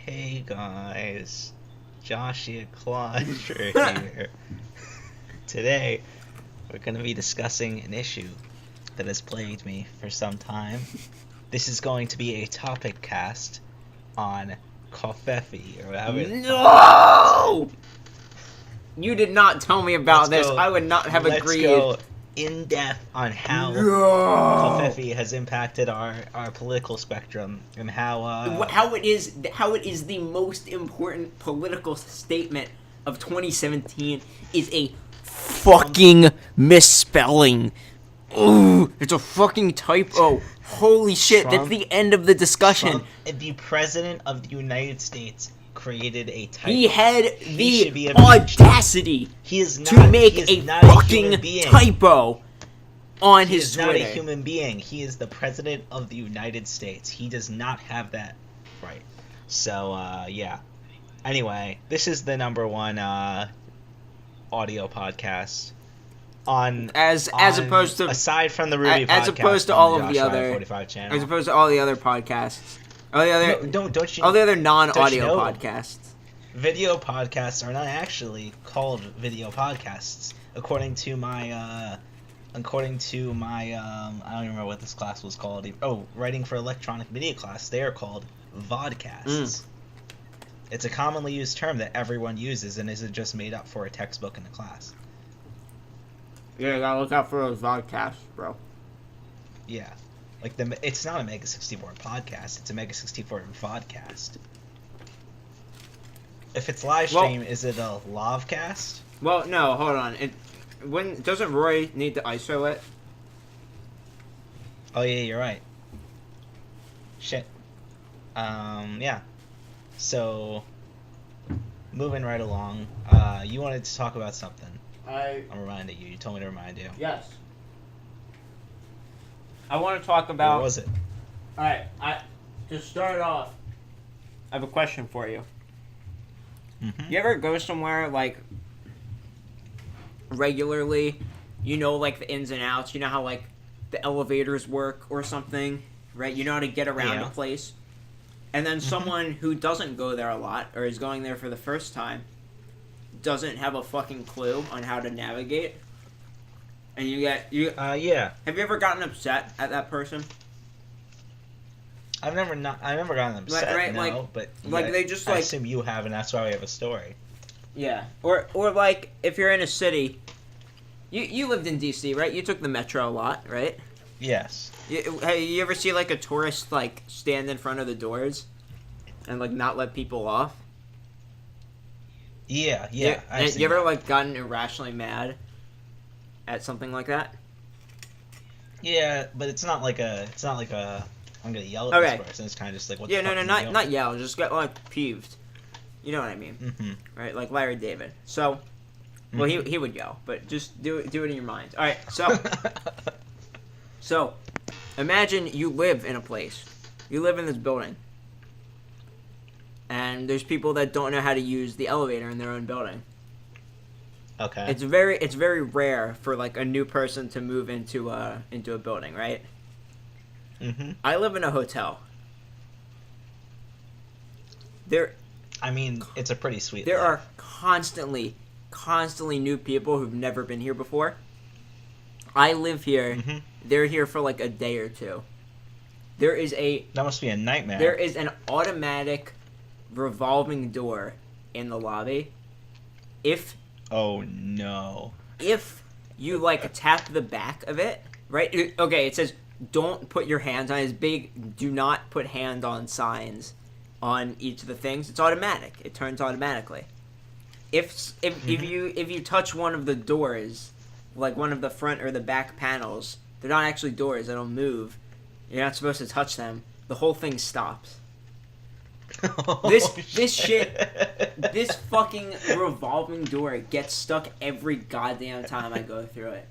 Hey guys, Joshua Claude right here. Today, we're going to be discussing an issue that has plagued me for some time. This is going to be a topic cast on Kofefi, or whatever. No! You did not tell me about this. I would not have agreed. Let's go in depth on how Kofefi has impacted our political spectrum and how it is the most important political statement of 2017 is a fucking misspelling. Ooh, it's a fucking typo. Holy shit, Trump, that's the end of the discussion. Trump, the president of the United States, created a typo. He had the audacity to make a fucking typo on his Twitter. He is not a human being. He is the president of the United States. He does not have that right. So, yeah. Anyway, this is the number one audio podcast on opposed to aside from the Ruby podcast, as opposed to all of the other 45 channel. As opposed to all the other podcasts. All the other all the other non-audio podcasts. Video podcasts are not actually called video podcasts, according to my I don't even remember what this class was called. Writing for electronic media class. They are called vodcasts. It's a commonly used term that everyone uses and isn't just made up for a textbook in a class. Yeah, you gotta look out for those vodcasts, bro. Yeah. Like, it's not a Mega 64 podcast, it's a Mega 64 vodcast. If it's live stream, is it a lavcast? Well, no, hold on. Doesn't Roy need to ISO it? Oh, yeah, you're right. Shit. Yeah. So, moving right along, you wanted to talk about something. I'm reminding you. You told me to remind you. Yes. I want to talk about... What was it? Alright, to start off, I have a question for you. Mm-hmm. You ever go somewhere, like, regularly, you know, like, the ins and outs, you know how, like, the elevators work or something, right? You know how to get around a place. And then someone who doesn't go there a lot, or is going there for the first time, doesn't have a fucking clue on how to navigate. And yeah. Have you ever gotten upset at that person? I've never gotten upset, right, no, but they just I assume you have, and that's why we have a story. Yeah, or like if you're in a city, you lived in DC, right? You took the metro a lot, right? Yes. Hey, you ever see like a tourist like stand in front of the doors and like not let people off? Yeah. You ever like gotten irrationally mad at something like that? Yeah, but it's not like a I'm gonna yell at this person. It's kind of just like, what the fuck not yell, just get like peeved. You know what I mean? Mm-hmm. Right, like Larry David. So, well, he would yell, but just do it in your mind. All right, so imagine you live in a place. You live in this building, and there's people that don't know how to use the elevator in their own building. Okay. It's very rare for like a new person to move into a building, right? Mm-hmm. I live in a hotel. It's a pretty sweet There life. are constantly new people who've never been here before. I live here. Mm-hmm. They're here for like a day or two. That must be a nightmare. There is an automatic revolving door in the lobby. Oh no. If you like tap the back of it, right? Okay, it says don't put your hands on it. It's big do not put hand on signs on each of the things. It's automatic. It turns automatically. If you touch one of the doors, like one of the front or the back panels, they're not actually doors, they don't move. You're not supposed to touch them. The whole thing stops. This fucking revolving door gets stuck every goddamn time I go through it.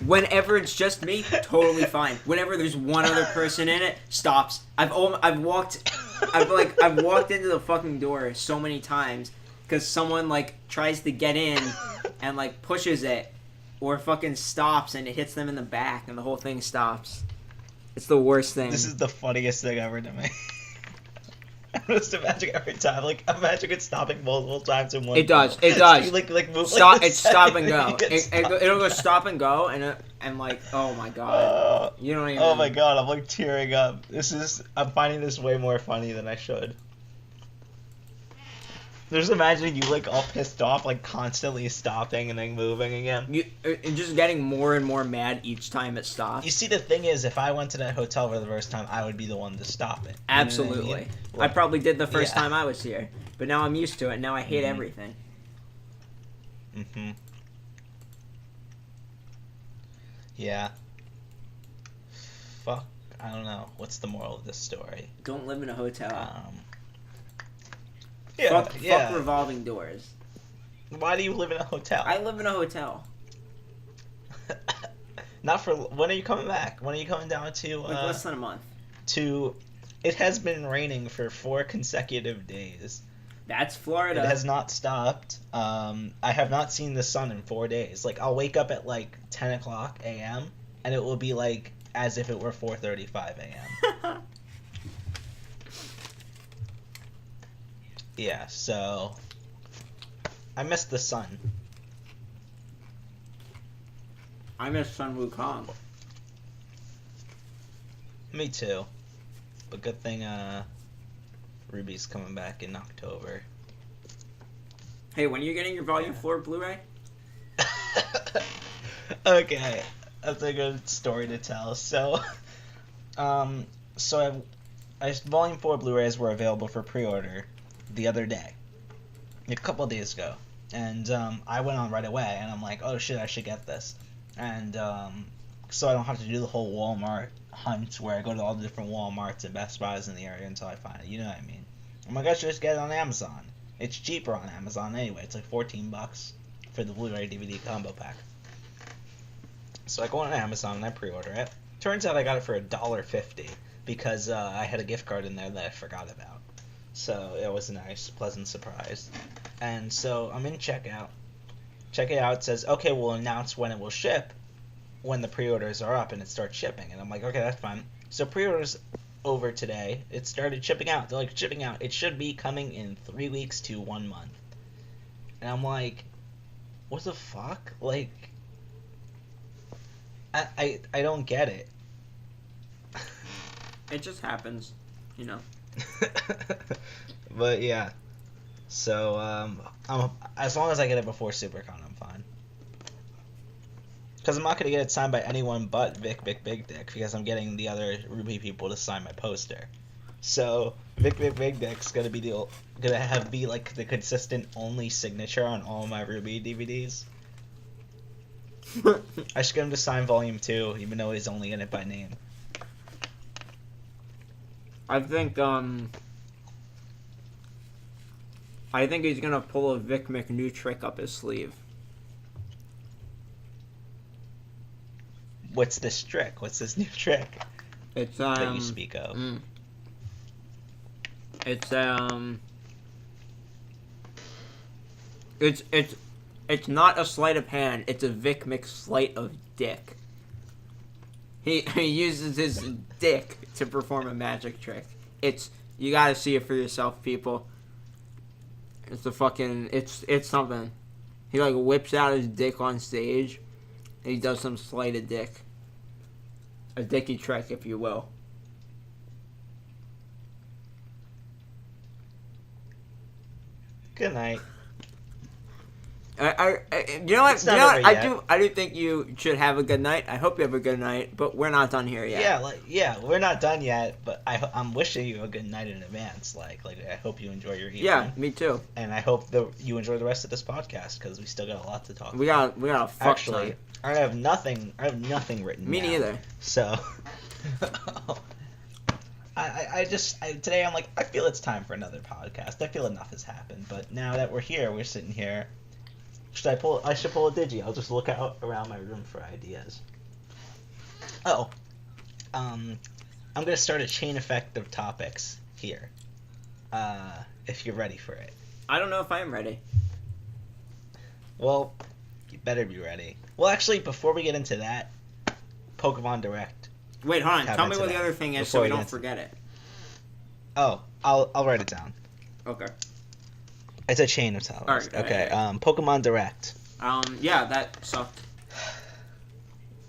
Whenever it's just me, totally fine. Whenever there's one other person in it, stops. I've walked into the fucking door so many times because someone like tries to get in and like pushes it or fucking stops and it hits them in the back and the whole thing stops. It's the worst thing. This is the funniest thing ever to me. I don't Just imagine every time, like, imagine it stopping multiple times in one. It does. go. It does. You, like move. Stop. Like, It's stop and go. It'll It'll go stop and go, and like, oh my god, you don't even. Oh my god, I'm like tearing up. I'm finding this way more funny than I should. Just imagining you like all pissed off, like constantly stopping and then moving again. You just getting more and more mad each time it stops. You see, the thing is, if I went to that hotel for the first time, I would be the one to stop it. Absolutely. You know what I mean? I probably did the first Yeah. time I was here, but now I'm used to it. Now I hate everything. Mm-hmm. Yeah. Fuck. I don't know. What's the moral of this story? Don't live in a hotel. Yeah, Fuck revolving doors. Why do you live in a hotel? I live in a hotel. Not for. When are you coming back? When are you coming down to? Like less than a month. It has been raining for 4 consecutive days. That's Florida. It has not stopped. I have not seen the sun in 4 days. Like, I'll wake up at like 10 o'clock a.m. and it will be like as if it were 4:35 a.m. Yeah, so I miss the sun. I miss Sun Wukong. Me too. But good thing Ruby's coming back in October. Hey, when are you getting your Volume 4 Blu-ray? Okay, that's a good story to tell. So, Volume 4 Blu-rays were available for pre-order the other day, a couple of days ago, and I went on right away, and I'm like, oh shit, I should get this, and so I don't have to do the whole Walmart hunt where I go to all the different Walmarts and Best Buys in the area until I find it. You know what I mean? I'm like, I should just get it on Amazon. It's cheaper on Amazon anyway. It's like $14 for the Blu-ray DVD combo pack. So I go on Amazon and I pre-order it. Turns out I got it for $1.50 because I had a gift card in there that I forgot about. So it was a nice, pleasant surprise. And so I'm in checkout. Check it out. It says, okay, we'll announce when it will ship when the pre-orders are up and it starts shipping. And I'm like, okay, that's fine. So pre-orders over today. It started shipping out. They're like, shipping out. It should be coming in 3 weeks to 1 month. And I'm like, what the fuck? Like, I don't get it. It just happens, you know. But yeah, so as long as I get it before SuperCon, I'm fine. Because I'm not gonna get it signed by anyone but Vic Big Dick, because I'm getting the other Ruby people to sign my poster. So Vic Big Dick's gonna be be like the consistent only signature on all my Ruby DVDs. I should get him to sign Volume 2, even though he's only in it by name. I think he's gonna pull a Vic McNew trick up his sleeve. What's this trick? What's this new trick It's that you speak of? It's not a sleight of hand. It's a Vic McSleight of dick. He uses his dick to perform a magic trick. You gotta see it for yourself, people. It's something. He like whips out his dick on stage, and he does some sleight of dick. A dicky trick, if you will. Good night. You know what? I do think you should have a good night. I hope you have a good night, but we're not done here yet. Yeah, we're not done yet, but I'm wishing you a good night in advance. Like I hope you enjoy your evening. Yeah, me too. And I hope that you enjoy the rest of this podcast because we still got a lot to talk. We got a fuck Actually, ton. I have nothing written. Me down. neither. So. Today I'm like, I feel it's time for another podcast. I feel enough has happened, but now that we're sitting here. I should pull a digi. I'll just look out around my room for ideas. Oh. I'm gonna start a chain effect of topics here. If you're ready for it. I don't know if I am ready. Well, you better be ready. Well, actually, before we get into that, Pokemon Direct. Wait, hold on. Tell me what the other thing is so we don't forget it. Oh, I'll write it down. Okay. It's a chain of titles. Alright, Okay. Pokemon Direct. Yeah, that sucked.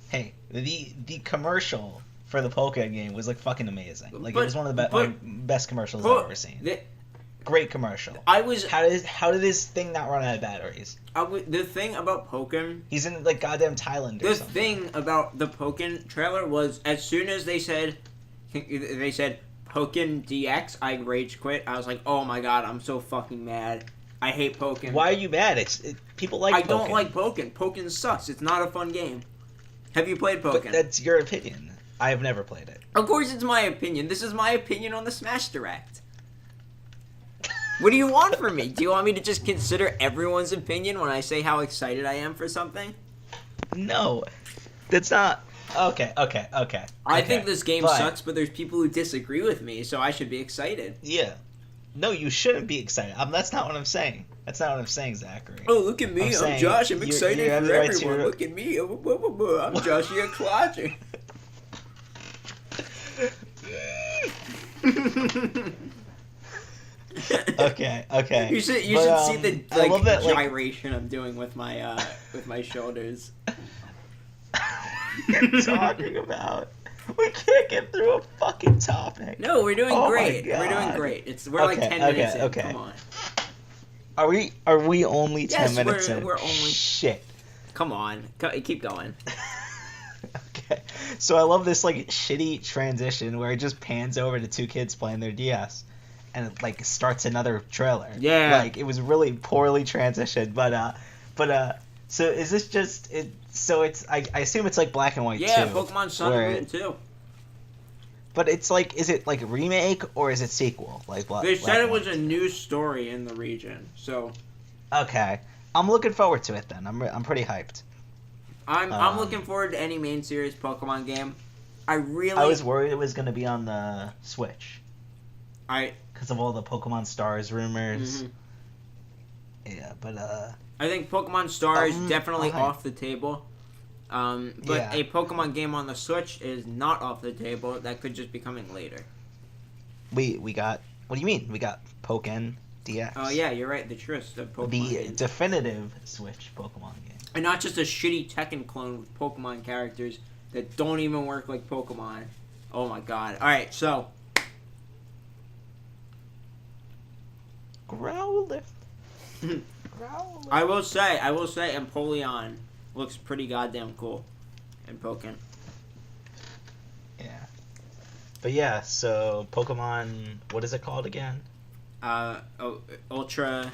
Hey, the commercial for the Poké game was like fucking amazing. Like, But- it was one of the but- best commercials I've ever seen. Great commercial. How did this thing not run out of batteries? The thing about Pokken. He's in like goddamn Thailand or The something. thing about the Pokken trailer was as soon as they said Pokken DX, I rage quit. I was like, oh my god, I'm so fucking mad. I hate Pokken. Why are you mad? People like Pokken. I don't like Pokken. Pokken sucks. It's not a fun game. Have you played Pokken? But that's your opinion. I have never played it. Of course it's my opinion. This is my opinion on the Smash Direct. What do you want from me? Do you want me to just consider everyone's opinion when I say how excited I am for something? No. That's not... Okay. I think this game sucks, but there's people who disagree with me, so I should be excited. Yeah. No, you shouldn't be excited. That's not what I'm saying. That's not what I'm saying, Zachary. Oh, look at me. I'm Josh. I'm excited for right everyone. Look at me. I'm Josh Clodger. Okay. You should see the gyration I'm doing with my shoulders. What are you talking about? We can't get through a fucking topic. No, we're doing great. We're doing great. We're like 10 minutes in. Okay. Come on. Are we only 10 minutes in? We're only... Shit. Come on. Keep going. Okay. So I love this like shitty transition where it just pans over to two kids playing their DS and it like starts another trailer. Yeah. Like it was really poorly transitioned, but so is this just it? So it's I assume it's like Black and White too. Yeah, Pokemon Sun and Moon too. But it's like, is it like a remake or is it sequel? Like they said it was a new story in the region, so. Okay, I'm looking forward to it then. I'm pretty hyped. I'm looking forward to any main series Pokemon game. I was worried it was gonna be on the Switch. Because of all the Pokemon Stars rumors. Mm-hmm. Yeah, but I think Pokemon Stars definitely off the table. But a Pokemon game on the Switch is not off the table. That could just be coming later. We got... What do you mean? We got Pokken DX. Oh, yeah, you're right. The truest of Pokemon The games. definitive Switch Pokemon game. And not just a shitty Tekken clone with Pokemon characters that don't even work like Pokemon. Oh, my God. All right, so... Growlithe. I will say, Empoleon looks pretty goddamn cool in Pokken. Yeah. But yeah, so Pokemon, what is it called again? Ultra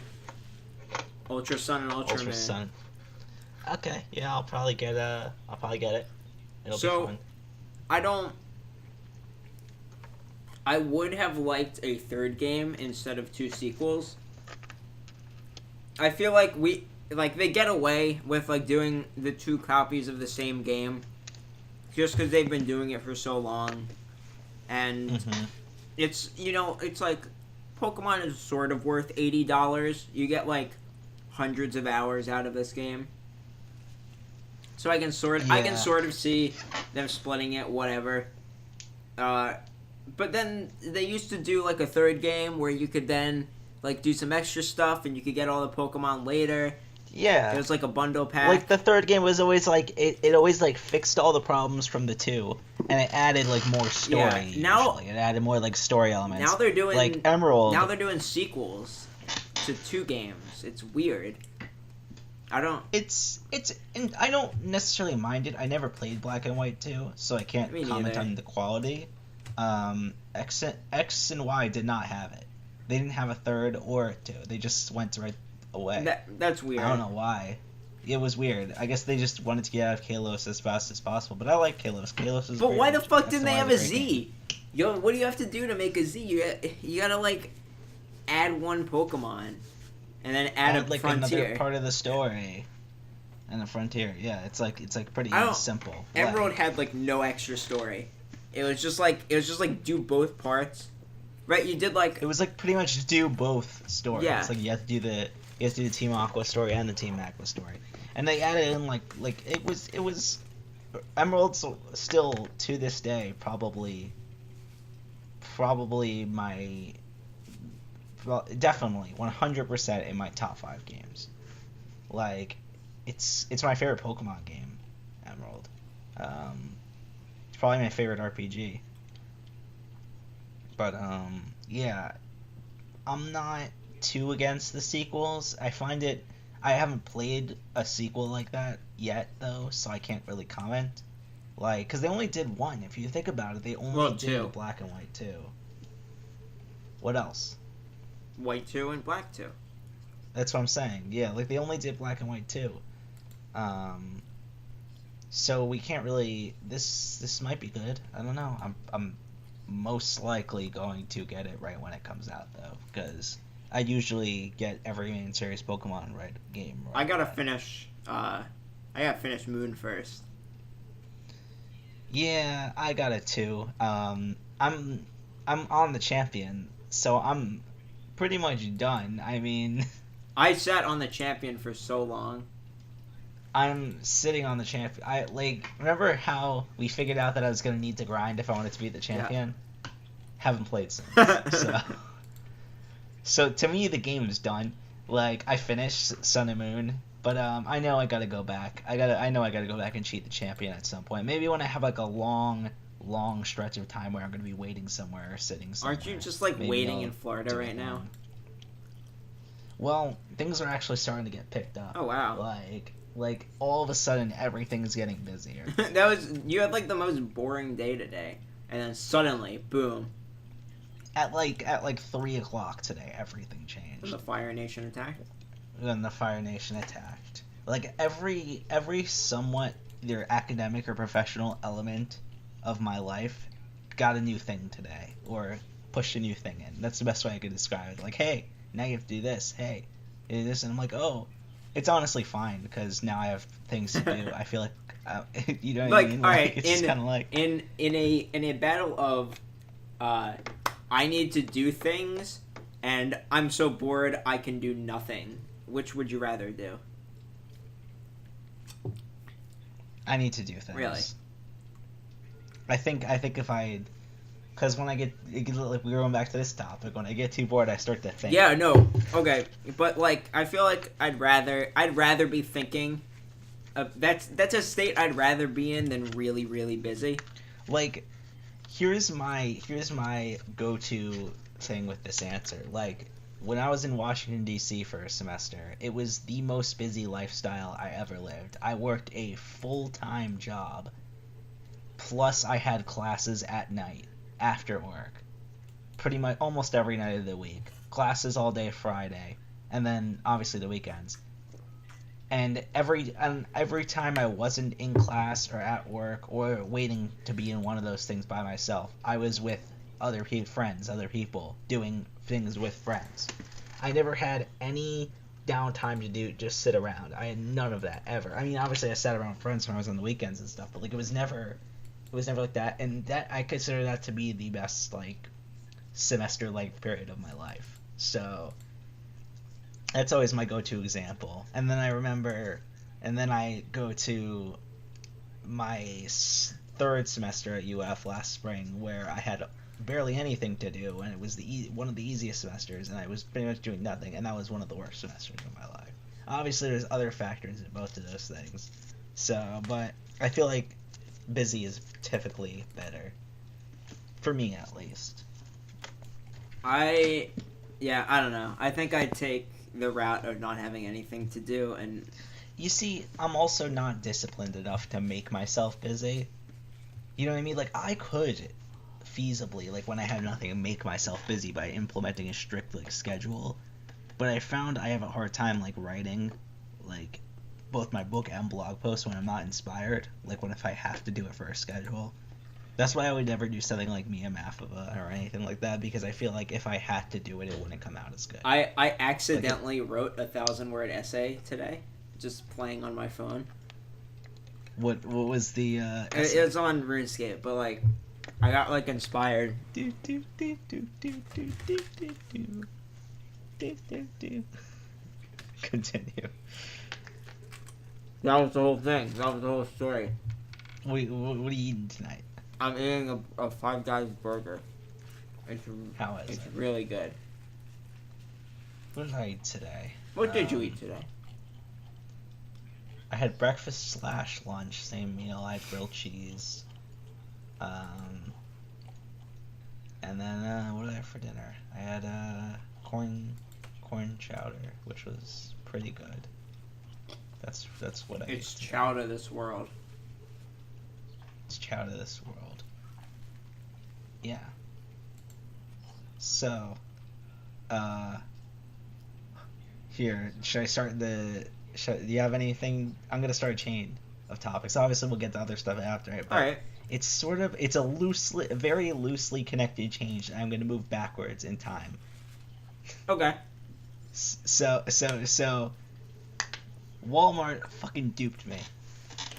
Sun and Ultra Moon. Sun. Okay, yeah, I'll probably get it. It'll be fun. I would have liked a third game instead of two sequels. I feel like they get away with like doing the two copies of the same game just because they've been doing it for so long, and it's like Pokemon is sort of worth $80. You get like hundreds of hours out of this game, so I can sort of see them splitting it, whatever. But then they used to do like a third game where you could then like do some extra stuff and you could get all the Pokemon later. Yeah. It was like a bundle pack. Like the third game was always like it always like fixed all the problems from the two and it added like more story. Yeah. Now it added more like story elements. Now they're doing like Emerald. Now they're doing sequels to two games. It's weird. I don't and I don't necessarily mind it. I never played Black and White 2, so I can't comment on the quality. X and Y did not have it. They didn't have a third or a 2. They just went right away. That's weird. I don't know why. It was weird. I guess they just wanted to get out of Kalos as fast as possible. But I like Kalos. Kalos is. But why the fuck didn't they have a Z? Yo, what do you have to do to make a Z? You gotta like add one Pokemon, and then add a like frontier. Another part of the story. And a frontier. Yeah, it's like pretty simple. Emerald had like no extra story. It was just like do both parts. Right, you did like... It was like pretty much do both stories. Yeah. It's like you have to do the Team Aqua story and the Team Aqua story. And they added in like it was Emerald's still to this day probably probably my, well, definitely 100% in my top 5 games. Like, it's my favorite Pokemon game, Emerald. It's probably my favorite RPG. But yeah, I'm not too against the sequels. I haven't played a sequel like that yet though, so I can't really comment. Like, because they only did one. If you think about it, they only did Black and White 2. What else? White 2 and Black 2. That's what I'm saying. Yeah, like, they only did Black and White 2. So we can't really... This might be good. I don't know. I'm most likely going to get it right when it comes out, though, because I usually get every main series Pokemon game right. I gotta finish Moon first. Yeah, I got it too. I'm on the champion, so I'm pretty much done. I mean, I sat on the champion for so long. I'm sitting on the champion. Remember how we figured out that I was gonna need to grind if I wanted to beat the champion? Yeah. Haven't played since. So to me, the game is done. Like, I finished Sun and Moon. But I know I gotta go back. I know I gotta go back and cheat the champion at some point. Maybe when I have like a long stretch of time where I'm gonna be waiting somewhere or sitting somewhere. Aren't you just like waiting in Florida right now? Well, things are actually starting to get picked up. Oh wow! Like all of a sudden everything's getting busier. You had like the most boring day today, and then suddenly, boom. At 3:00 today, everything changed. And the Fire Nation attacked. Then the Fire Nation attacked. Like, every somewhat either academic or professional element of my life got a new thing today, or pushed a new thing in. That's the best way I could describe it. Like, hey, now you have to do this. Hey, do this, and I'm like, oh, it's honestly fine because now I have things to do. I feel like, you know what I mean? All right, it's just kind of like in a battle of, I need to do things, and I'm so bored I can do nothing. Which would you rather do? I need to do things. Really? I think if I... Because when I get... Like, we're going back to this topic. When I get too bored, I start to think. Yeah, no. Okay. But, like, I feel like I'd rather be thinking... That's a state I'd rather be in than really, really busy. Like, here's my go-to thing with this answer. Like... When I was in Washington, D.C. for a semester, it was the most busy lifestyle I ever lived. I worked a full-time job, plus I had classes at night, after work. Pretty much almost every night of the week. Classes all day Friday, and then obviously the weekends. And every time I wasn't in class or at work or waiting to be in one of those things by myself, I was with other people, doing things with friends. I never had any downtime to just sit around. I had none of that ever. I mean, obviously I sat around with friends when I was on the weekends and stuff, but like it was never like that. And that I consider that to be the best like semester like period of my life. So that's always my go-to example. And then I go to my third semester at UF last spring where I had barely anything to do, and it was one of the easiest semesters, and I was pretty much doing nothing, and that was one of the worst semesters of my life. Obviously, there's other factors in both of those things, but I feel like busy is typically better, for me at least. I don't know. I think I'd take the route of not having anything to do, and... You see, I'm also not disciplined enough to make myself busy. You know what I mean? Like, I could feasibly, like, when I have nothing, make myself busy by implementing a strict, like, schedule. But I found I have a hard time, like, writing, like, both my book and blog posts when I'm not inspired. Like, if I have to do it for a schedule. That's why I would never do something like Mia Maffava or anything like that, because I feel like if I had to do it, it wouldn't come out as good. I accidentally wrote a 1,000-word essay today, just playing on my phone. What was the essay? It was on RuneScape, but, like, I got, like, inspired. Continue. That was the whole thing. That was the whole story. What are you eating tonight? I'm eating a Five Guys burger. How is It's it? really good. What did I eat today? What did you eat today? I had breakfast / lunch, same meal. I had grilled cheese. And then what did I have for dinner? I had corn chowder, which was pretty good. That's what I ate. It's chow to this world. It's chow to this world. Yeah. So, here, should I start do you have anything? I'm gonna start a chain of topics. Obviously, we'll get to other stuff after it. But All right. it's a very loosely connected change. I'm gonna move backwards in time. Okay. So, Walmart fucking duped me.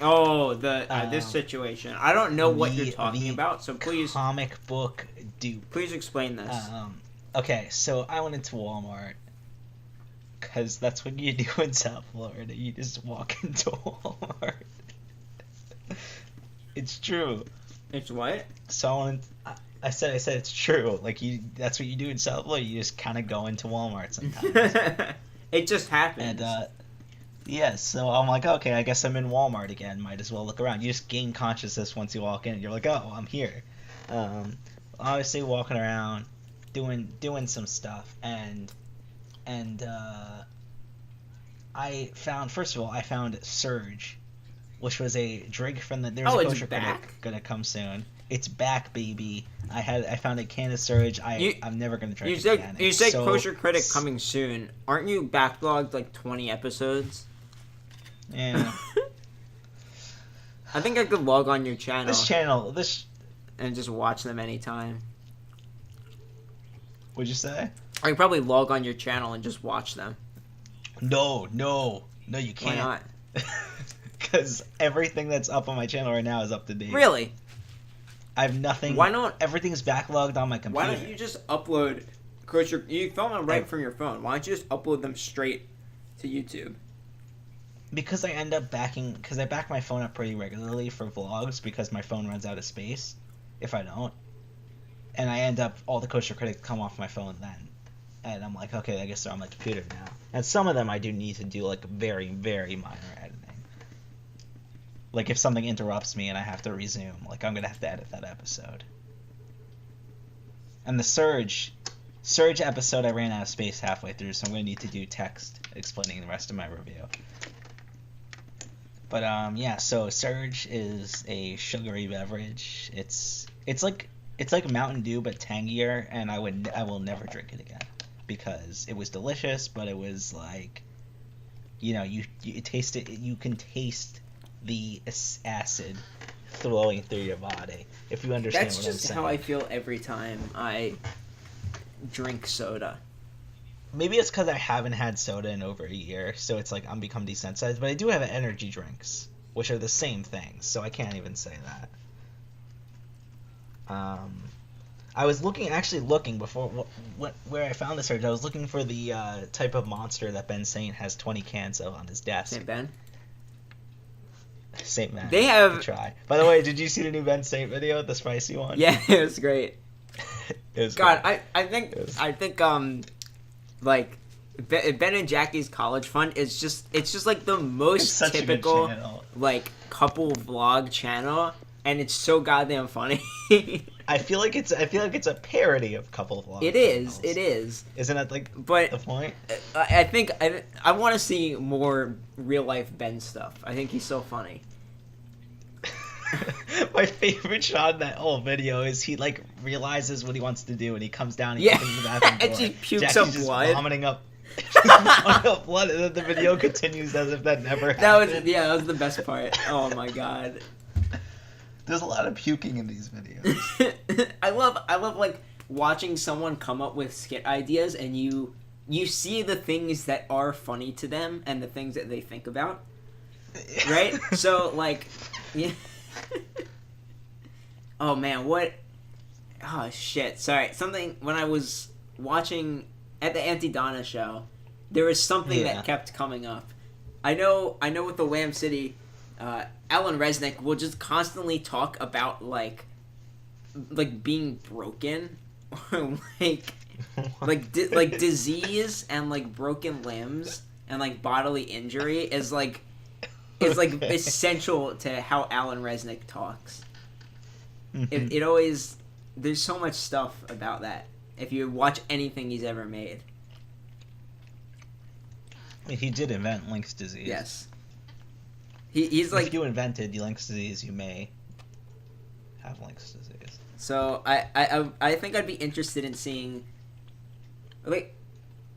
Oh, this situation. I don't know what you're talking about, so please. Comic book dupe. Please explain this. Okay, so I went into Walmart because that's what you do in South Florida. You just walk into Walmart. It's true. It's what? So I said it's true. Like that's what you do in South Florida. You just kind of go into Walmart sometimes. It just happens. And yeah, so I'm like, okay, I guess I'm in Walmart again. Might as well look around. You just gain consciousness once you walk in. You're like, oh, I'm here. Obviously walking around, doing some stuff, and I found Surge, which was a drink from the. There's a kosher critic gonna come soon. It's back, baby. I found a can of Surge. I'm never gonna try. You said kosher critic coming soon. Aren't you backlogged like 20 episodes? Yeah. I think I could log on your channel. And just watch them anytime. What'd you say? I could probably log on your channel and just watch them. No, you can't. Why not? Because everything that's up on my channel right now is up to date. Really? I have nothing. Why not? Everything's backlogged on my computer. Why don't you just upload? Because you film them right from your phone. Why don't you just upload them straight to YouTube? Because I end up because I back my phone up pretty regularly for vlogs because my phone runs out of space if I don't. And I end up, all the kosher critics come off my phone then. And I'm like, okay, I guess they're on my computer now. And some of them I do need to do like very, very minor editing. Like if something interrupts me and I have to resume, like I'm going to have to edit that episode. And the Surge episode I ran out of space halfway through, so I'm going to need to do text explaining the rest of my review. But yeah, so Surge is a sugary beverage. It's like Mountain Dew but tangier, and I will never drink it again because it was delicious, but it was like, you taste it. You can taste the acid flowing through your body if you understand what I'm saying. That's just how I feel every time I drink soda. Maybe it's because I haven't had soda in over a year, so it's like I'm become desensitized. But I do have energy drinks, which are the same thing, so I can't even say that. I was looking before where I found the Surge. I was looking for the type of monster that Ben Saint has 20 cans of on his desk. Saint Ben? Saint Ben. They have. Try. By the way, did you see the new Ben Saint video, the spicy one? Yeah, it was great. It was God, great. I think like Ben and Jackie's College Fund is just like the most typical like couple vlog channel, and it's so goddamn funny. I feel like it's a parody of couple vlogs. It is. Isn't that like the point? I think I want to see more real life Ben stuff. I think he's so funny. My favorite shot in that whole video is he like realizes what he wants to do and he comes down and opens the bathroom door. And she pukes Jackie's up blood. Vomiting up blood, and then the video continues as if that never happened. That was the best part. Oh my god. There's a lot of puking in these videos. I love like watching someone come up with skit ideas and you see the things that are funny to them and the things that they think about. Right? So like yeah. Oh man, what? Oh shit! Sorry, something. When I was watching at the Auntie Donna show, there was something that kept coming up. I know. With the Lamb City, Alan Resnick will just constantly talk about like being broken like like disease and like broken limbs and like bodily injury is like Okay. essential to how Alan Resnick talks. Mhm. It always there's so much stuff about that if you watch anything he's ever made. He did invent Link's disease. Yes. He's like If you invented Link's disease, you may have Link's disease. so I think I'd be interested in seeing like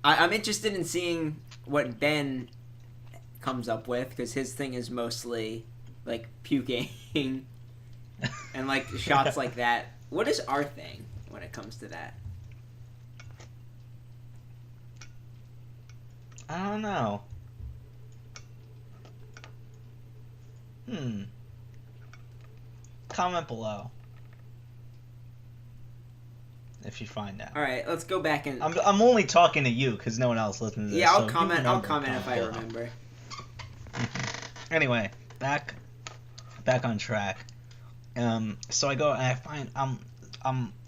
I'm interested in seeing what Ben comes up with because his thing is mostly like puking and like shots like that. What is our thing when it comes to that? I don't know. Comment below if you find out. All right, let's go back and I'm only talking to you because no one else listens to this. yeah, I'll so if you comment. I'll remember, comment if I below. remember. Anyway, back on track. So I go and I find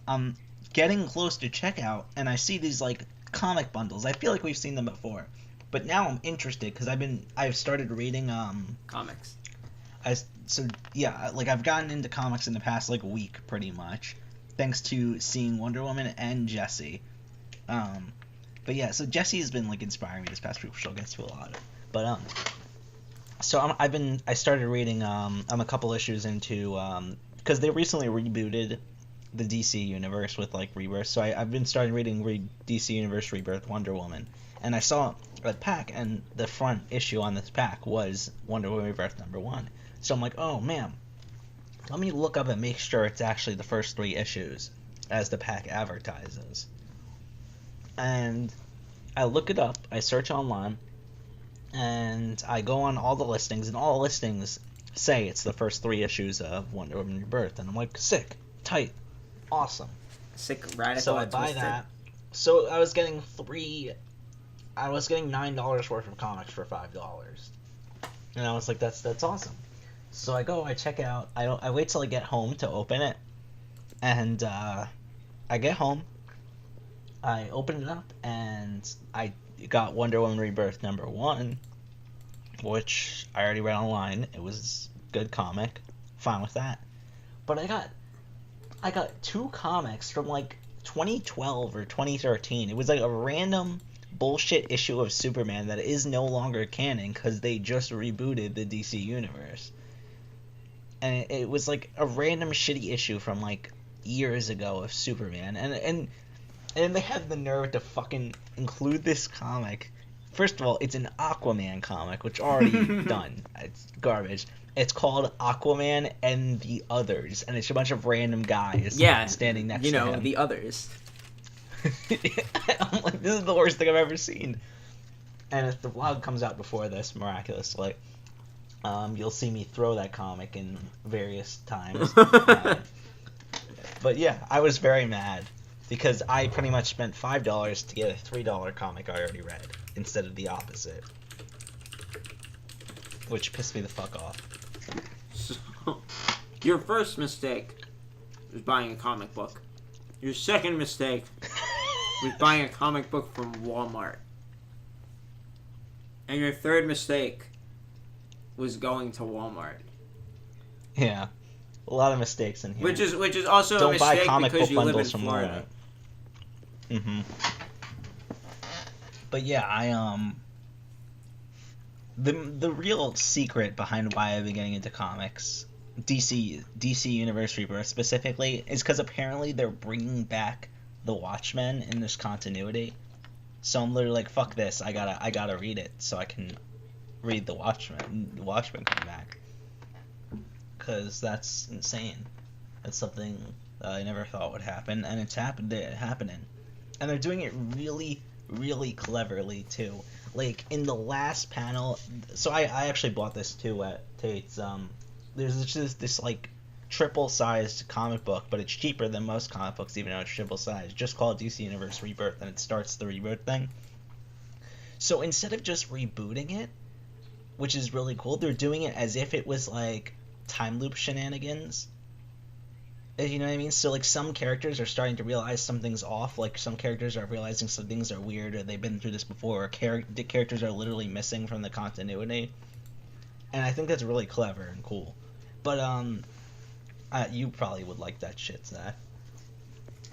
I'm getting close to checkout and I see these like comic bundles. I feel like we've seen them before, but now I'm interested because I've started reading Comics. I've gotten into comics in the past like week pretty much, thanks to seeing Wonder Woman and Jessie. But yeah, so Jessie has been like inspiring me this past week, which I'll get to a lot of. But so I started reading. I'm a couple issues into because they recently rebooted the DC universe with like Rebirth. So I've been starting reading DC Universe Rebirth Wonder Woman, and I saw a pack, and the front issue on this pack was Wonder Woman Rebirth #1. So I'm like, oh man, let me look up and make sure it's actually the first 3 issues as the pack advertises. And I look it up, I search online, and I go on all the listings, and all the listings say it's the first 3 issues of Wonder Woman Rebirth. And I'm like, sick, tight, awesome. Sick, radical. So I buy that. So I was getting $9 worth of comics for $5. And I was like, that's awesome. So I go, I check out, I wait till I get home to open it, and I get home, I open it up, and I got Wonder Woman Rebirth #1, which I already read online. It was a good comic, fine with that. But I got 2 comics from like 2012 or 2013. It was like a random bullshit issue of Superman that is no longer canon because they just rebooted the DC universe. And it was like a random shitty issue from like years ago of Superman, and they had the nerve to fucking include this comic. First of all, it's an Aquaman comic, which already done. It's garbage. It's called Aquaman and the Others, and it's a bunch of random guys standing next to him. The Others. I'm like, this is the worst thing I've ever seen. And if the vlog comes out before this, miraculously, you'll see me throw that comic in various times. But yeah, I was very mad because I pretty much spent $5 to get a $3 comic I already read instead of the opposite, which pissed me the fuck off. So, your first mistake was buying a comic book. Your second mistake was buying a comic book from Walmart. And your third mistake was going to Walmart. Yeah, a lot of mistakes in here. Which is also a mistake because you live in from Florida. Mm-hmm. But yeah, the real secret behind why I've been getting into comics, DC Universe Rebirth specifically, is because apparently they're bringing back the Watchmen in this continuity. So I'm literally like, fuck this, I gotta read it so I can read the Watchmen coming back, because that's insane. That's something I never thought would happen, and it's happening, and they're doing it really, really cleverly too. Like in the last panel, so I actually bought this too at Tate's. There's just this like triple-sized comic book, but it's cheaper than most comic books, even though it's triple-sized. Just called DC Universe Rebirth, and it starts the reboot thing. So instead of just rebooting it, which is really cool, they're doing it as if it was like time loop shenanigans. You know what I mean? So, like, some characters are starting to realize something's off. Like, some characters are realizing some things are weird, or they've been through this before, or the characters are literally missing from the continuity. And I think that's really clever and cool. But, you probably would like that shit, Zach.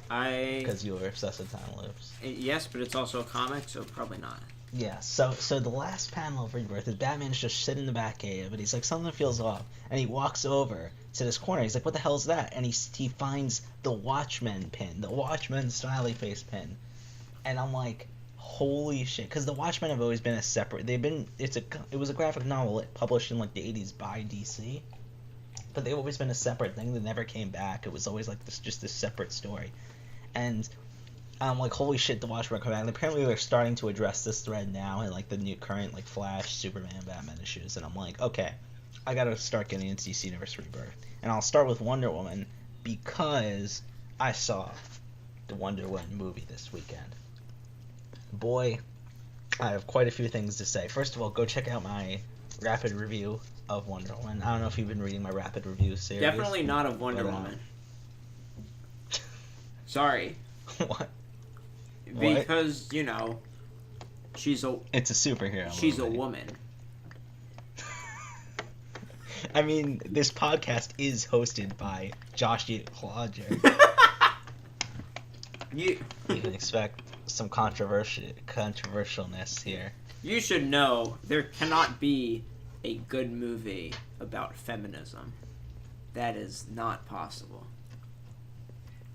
Because you were obsessed with time loops. Yes, but it's also a comic, so probably not. Yeah, so the last panel of Rebirth is Batman's just sitting in the Batcave, and he's like, something feels off. And he walks over to this corner. He's like, what the hell is that? And he finds the Watchmen pin, the Watchmen smiley face pin. And I'm like, holy shit. Because the Watchmen have always been a separate... It was a graphic novel published in, like, the 80s by DC. But they've always been a separate thing that never came back. It was always, like, just this separate story. And... I'm like, holy shit, the Watchmen are coming back. And apparently they're starting to address this thread now in, like, the new current, like, Flash, Superman, Batman issues. And I'm like, okay, I gotta start getting into DC Universe Rebirth. And I'll start with Wonder Woman because I saw the Wonder Woman movie this weekend. Boy, I have quite a few things to say. First of all, go check out my rapid review of Wonder Woman. I don't know if you've been reading my rapid review series. Definitely not of Wonder Woman. Sorry. What? Because, you know, it's a superhero She's movie. A woman. I mean, this podcast is hosted by Josh Clodger. You can expect some controversialness here. You should know there cannot be a good movie about feminism. That is not possible.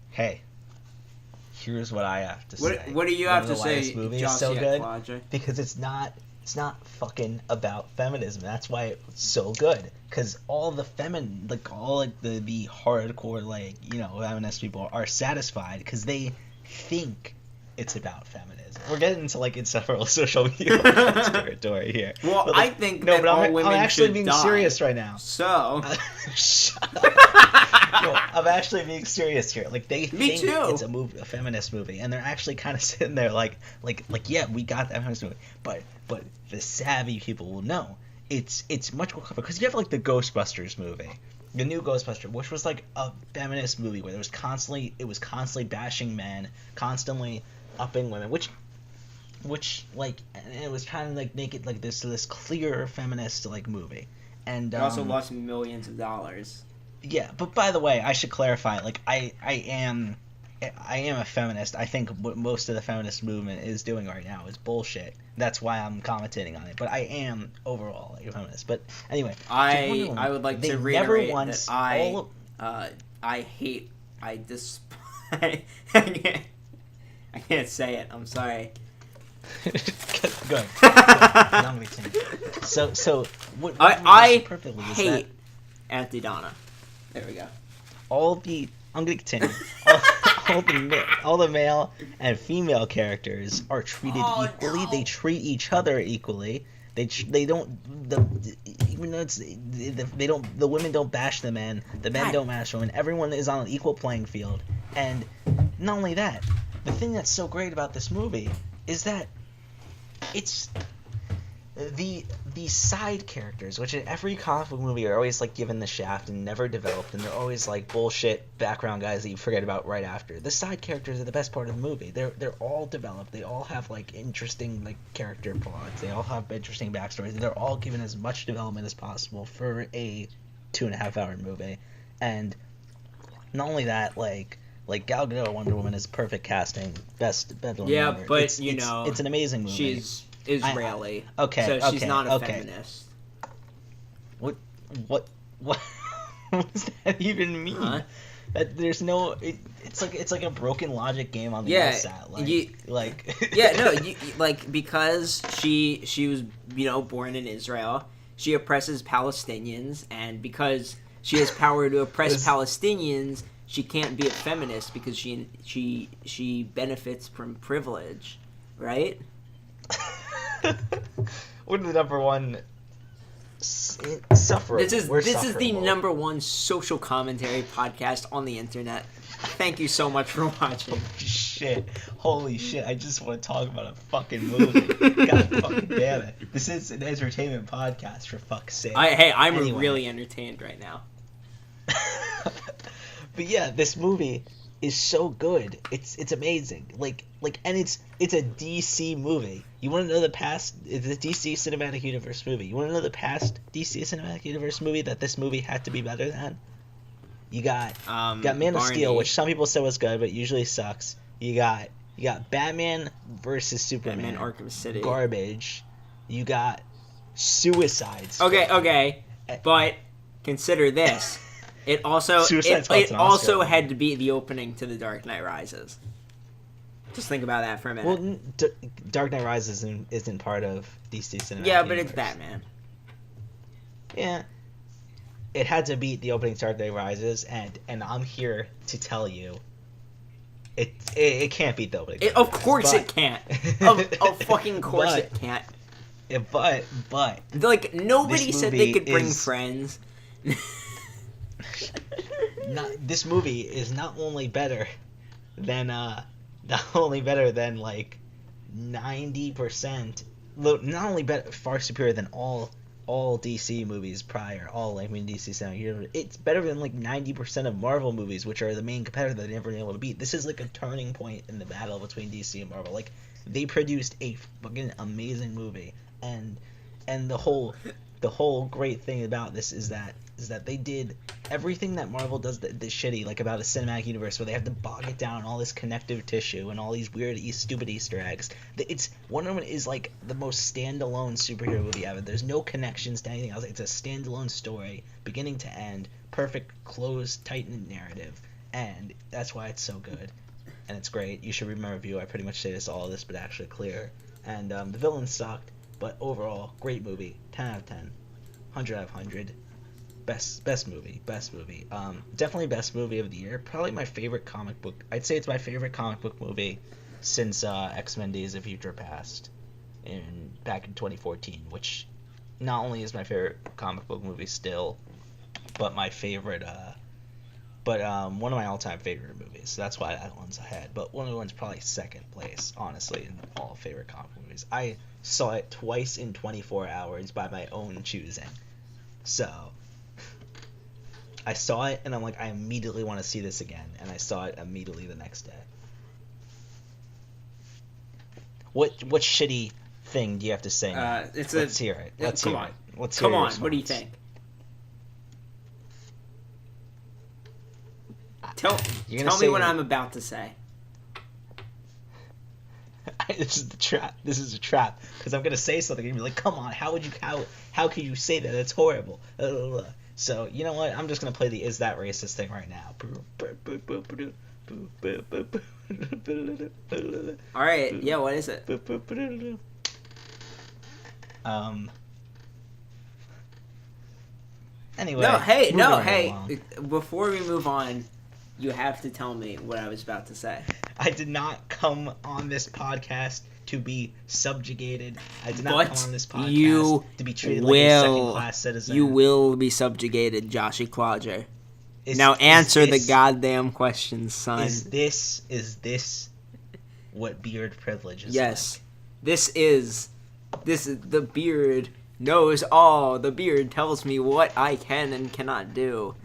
Hey. Here's what I have to say. What do you have to say? This movie is so good because it's not fucking about feminism. That's why it's so good. Because all the the hardcore, like, you know, feminist people are satisfied because they think it's about feminism. We're getting into, like, several social media territory here. Well, but, like, I think no, that but all women I'm actually should being die. serious right now. So. Shut up. No, I'm actually being serious here. Like, they think it's a feminist movie, and they're actually kind of sitting there like, yeah, we got that feminist movie. But the savvy people will know it's much more clever because you have, like, the Ghostbusters movie, the new Ghostbusters, which was like a feminist movie where it was constantly bashing men, constantly upping women, which like, and it was trying to, like, make it like this clear feminist, like, movie. And it also lost millions of dollars. Yeah, but by the way, I should clarify. Like, I am a feminist. I think what most of the feminist movement is doing right now is bullshit. That's why I'm commentating on it. But I am overall a feminist. But anyway, I would like to reiterate that I can't say it. I'm sorry. Good. So what I perfectly is hate that Auntie Donna. There we go. I'm going to continue. all the male and female characters are treated equally. No. They treat each other equally. They don't even though the women don't bash the men. The men don't bash women. Everyone is on an equal playing field. And not only that, the thing that's so great about this movie is that it's the side characters, which in every comic book movie are always, like, given the shaft and never developed, and they're always, like, bullshit background guys that you forget about right after. The side characters are the best part of the movie. They're all developed. They all have, like, interesting, like, character plots. They all have interesting backstories. They're all given as much development as possible for a 2.5-hour movie. And not only that, like Gal Gadot, Wonder Woman is perfect casting, best Bedlam. Yeah, ever. but it's an amazing movie. She's Israeli. So she's not a feminist. What does that even mean? Huh? That there's no. It's like a broken logic game on the LSAT. Because she was, you know, born in Israel, she oppresses Palestinians, and because she has power to oppress Palestinians, she can't be a feminist because she benefits from privilege, right? We're the number one sufferer. This is the number one social commentary podcast on the internet. Thank you so much for watching. Holy shit! I just want to talk about a fucking movie. God fucking damn it! This is an entertainment podcast, for fuck's sake. I'm really entertained right now. But yeah, this movie is so good. It's amazing. And it's a DC movie. You want to know the past? It's a DC Cinematic Universe movie. You want to know the past DC Cinematic Universe movie that this movie had to be better than? You got Man of Steel, which some people say was good, but usually sucks. You got Batman versus Superman. Batman Arkham City. Garbage. You got Suicide Squad. Okay, but consider this. It also had to be the opening to The Dark Knight Rises. Just think about that for a minute. Well, Dark Knight Rises isn't part of DC Cinematic Yeah, but Universe. it's Batman. Yeah. It had to beat the opening Dark Knight Rises, and I'm here to tell you, it can't beat the opening. Of course it can't. Of fucking course it can't. But like nobody said they could bring friends. This movie is not only better than like 90%, not only better, far superior than all DC movies prior, DC Cinematic Universe. It's better than like 90% of Marvel movies, which are the main competitor that they've never been able to beat. This is like a turning point in the battle between DC and Marvel. Like, they produced a fucking amazing movie, and the whole great thing about this is that they did everything that Marvel does that's shitty, like about a cinematic universe where they have to bog it down in all this connective tissue and all these weird stupid Easter eggs. It's Wonder Woman is like the most standalone superhero movie ever. There's no connections to anything else. It's a standalone story, beginning to end, perfect, closed, tight-knit narrative, and that's why it's so good. And it's great. You should read my review. I pretty much say all of this, but actually clear. And the villain sucked, but overall, great movie. 10 out of 10. 100 out of 100. Best movie. Definitely best movie of the year. Probably my favorite comic book. I'd say it's my favorite comic book movie since X-Men Days of Future Past back in 2014, which not only is my favorite comic book movie still, but my favorite one of my all-time favorite movies. So that's why that one's ahead. But Wonder Woman's probably second place, honestly, in all favorite comic book movies. I saw it twice in 24 hours by my own choosing. So I saw it, and I'm like, I immediately want to see this again. And I saw it immediately the next day. What shitty thing do you have to say now? Let's hear it. Come on. What do you think? Tell me what I'm about to say. This is a trap. Because I'm gonna say something and you're like, come on, how could you say that? That's horrible. So you know what? I'm just gonna play the "Is That Racist" thing right now. All right. Yeah. What is it? Anyway. No. Hey. Before we move on, you have to tell me what I was about to say. I did not come on this podcast to be subjugated. I did not come on this podcast to be treated like a second-class citizen. You will be subjugated, Joshy Clodger. Now answer the goddamn questions, son. Is this what beard privilege is? Yes. Like? This is the beard knows all. The beard tells me what I can and cannot do.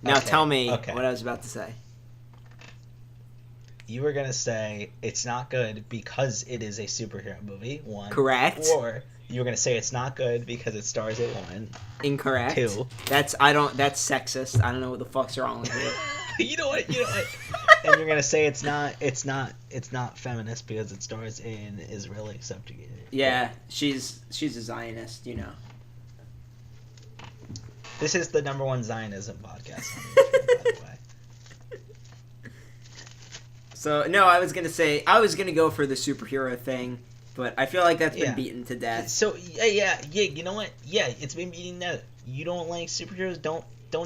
Now tell me what I was about to say. You were going to say it's not good because it is a superhero movie, 1. Correct. Or you were going to say it's not good because it stars a woman. Incorrect. 2. That's sexist. I don't know what the fuck's wrong with you. You know what? And you're going to say it's not feminist because it stars an Israeli subjugated. Yeah, she's a Zionist, you know. This is the #1 Zionism podcast on YouTube, by the way. So, no, I was going to go for the superhero thing, but I feel like that's been beaten to death. So, yeah, you know what? Yeah, it's been beaten to death. You don't like superheroes, don't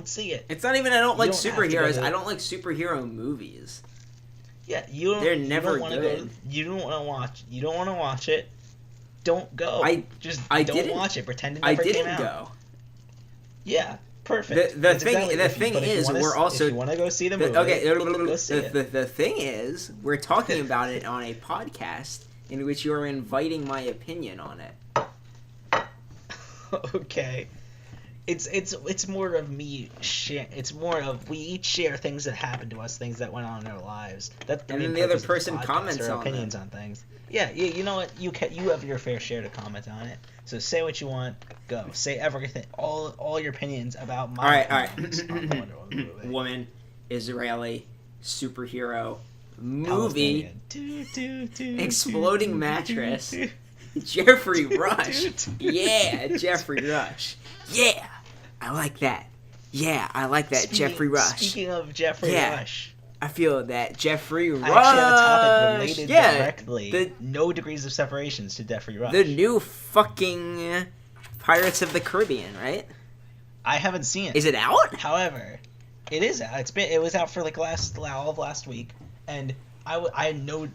see it. It's not even I don't like superheroes, I don't like superhero movies. Yeah, they're never good. You don't want to watch it. Don't go. I don't watch it. Pretend it never came out. I didn't go. Yeah. Perfect. The thing is, we're also. If you want to go see the movie, go see it. The thing is, we're talking about it on a podcast in which you are inviting my opinion on it. Okay. it's more of me share. It's more of we each share things that happened to us, things that went on in our lives. That's the And main then the other purpose of this person podcast, comments our on opinions them. on things. Yeah, you know what? You have your fair share to comment on it. So say what you want. Go say everything. All your opinions about my opinions on the Wonder Woman movie. Woman, Israeli, superhero, movie, Palestinian. exploding mattress, Jeffrey Rush. Yeah, Jeffrey Rush. Yeah, I like that. Yeah, I like that, Jeffrey Rush. Speaking of Jeffrey Rush, I feel that Jeffrey Rush. I actually have a topic related directly. No degrees of separations to Jeffrey Rush. The new fucking Pirates of the Caribbean, right? I haven't seen it. Is it out? However, it is out. It was out for like all of last week, and I had no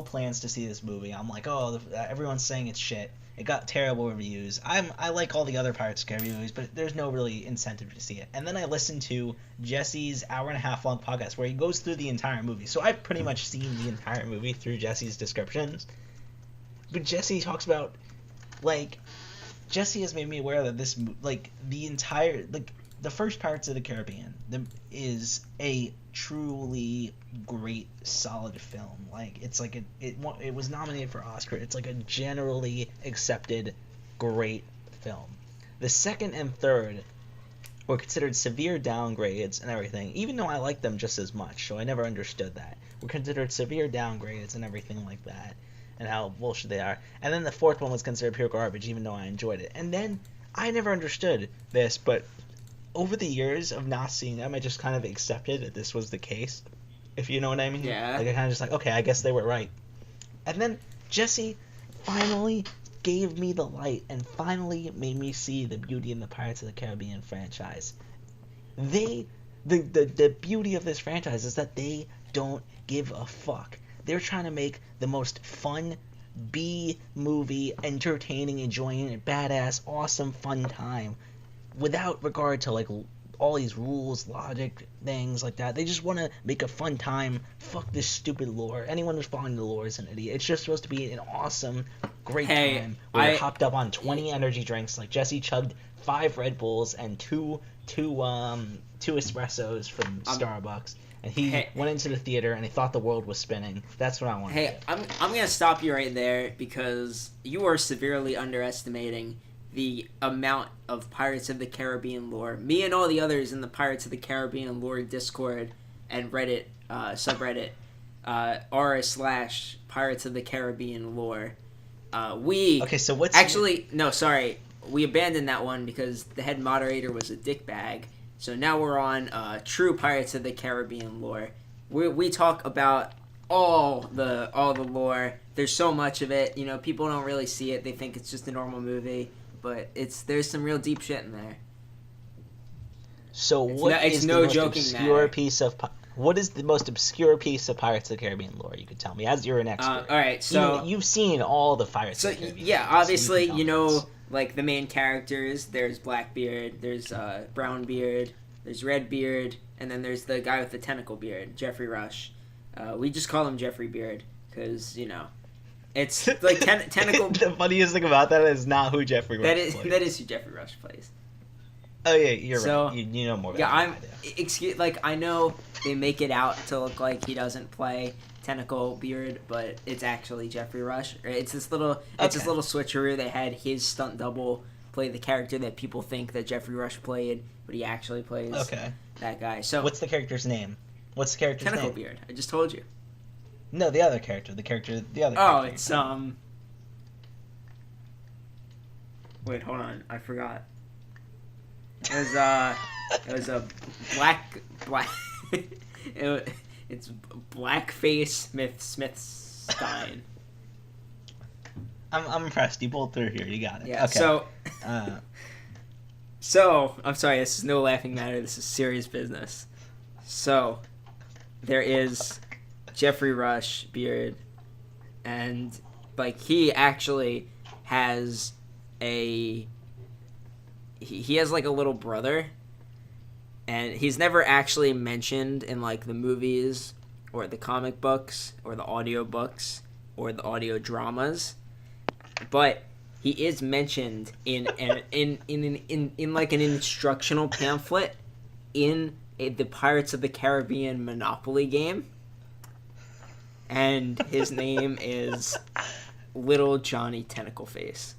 plans to see this movie. I'm like, oh, everyone's saying it's shit. It got terrible reviews. I like all the other Pirates of the Caribbean movies, but there's no really incentive to see it. And then I listened to Jesse's hour-and-a-half long podcast where he goes through the entire movie. So I've pretty much seen the entire movie through Jesse's descriptions. But Jesse talks about, like, Jesse has made me aware that this, like, the entire, like, the first Pirates of the Caribbean is a truly great, solid film. Like, it's like it was nominated for Oscar. It's like a generally accepted great film. The second and third were considered severe downgrades and everything, even though I like them just as much, so I never understood that. Were considered severe downgrades and everything like that, and how bullshit they are. And then the fourth one was considered pure garbage, even though I enjoyed it. And then I never understood this, but over the years of not seeing them, I just kind of accepted that this was the case, if you know what I mean. Yeah. Like, I kind of just like, okay, I guess they were right. And then Jesse finally gave me the light and finally made me see the beauty in the Pirates of the Caribbean franchise. The beauty of this franchise is that they don't give a fuck. They're trying to make the most fun B-movie, entertaining, enjoying, badass, awesome, fun time without regard to, like, all these rules, logic, things like that. They just want to make a fun time. Fuck this stupid lore. Anyone who's following the lore is an idiot. It's just supposed to be an awesome, great time where you're hopped up on 20 energy drinks. Like, Jesse chugged 5 Red Bulls and two espressos from Starbucks. And he went into the theater and he thought the world was spinning. That's what I want to do. I'm going to stop you right there because you are severely underestimating the amount of Pirates of the Caribbean lore. Me and all the others in the Pirates of the Caribbean lore Discord and Reddit subreddit r/Pirates of the Caribbean lore. We abandoned that one because the head moderator was a dickbag. So now we're on true Pirates of the Caribbean lore. We talk about all the lore. There's so much of it. You know, people don't really see it. They think it's just a normal movie. But there's some real deep shit in there. So what is the most obscure piece of Pirates of the Caribbean lore you could tell me, as you're an expert? All right, so you've seen all the Pirates of the Caribbean. Yeah, obviously, you know, like the main characters. There's Blackbeard, there's Brownbeard, there's Redbeard, and then there's the guy with the tentacle beard, Jeffrey Rush. We just call him Jeffrey Beard because, you know, it's like tentacle. The funniest thing about that is not who Jeffrey Rush plays. That is who Jeffrey Rush plays. Oh yeah, you're right. You know more about I know they make it out to look like he doesn't play Tentacle Beard, but it's actually Jeffrey Rush. It's this little switcheroo. They had his stunt double play the character that people think that Jeffrey Rush played, but he actually plays that guy. So what's the character's name? Tentacle Beard. I just told you. No, the other character. Oh, it's Wait, hold on. I forgot. It was a black. It's Blackface Smithstein. I'm impressed. You pulled through here. You got it. Yeah. Okay. So I'm sorry. This is no laughing matter. This is serious business. So there is Jeffrey Rush Beard, and like he actually has he has like a little brother, and he's never actually mentioned in like the movies or the comic books or the audio books or the audio dramas, but he is mentioned in like an instructional pamphlet in the Pirates of the Caribbean Monopoly game, and his name is Little Johnny Tentacleface.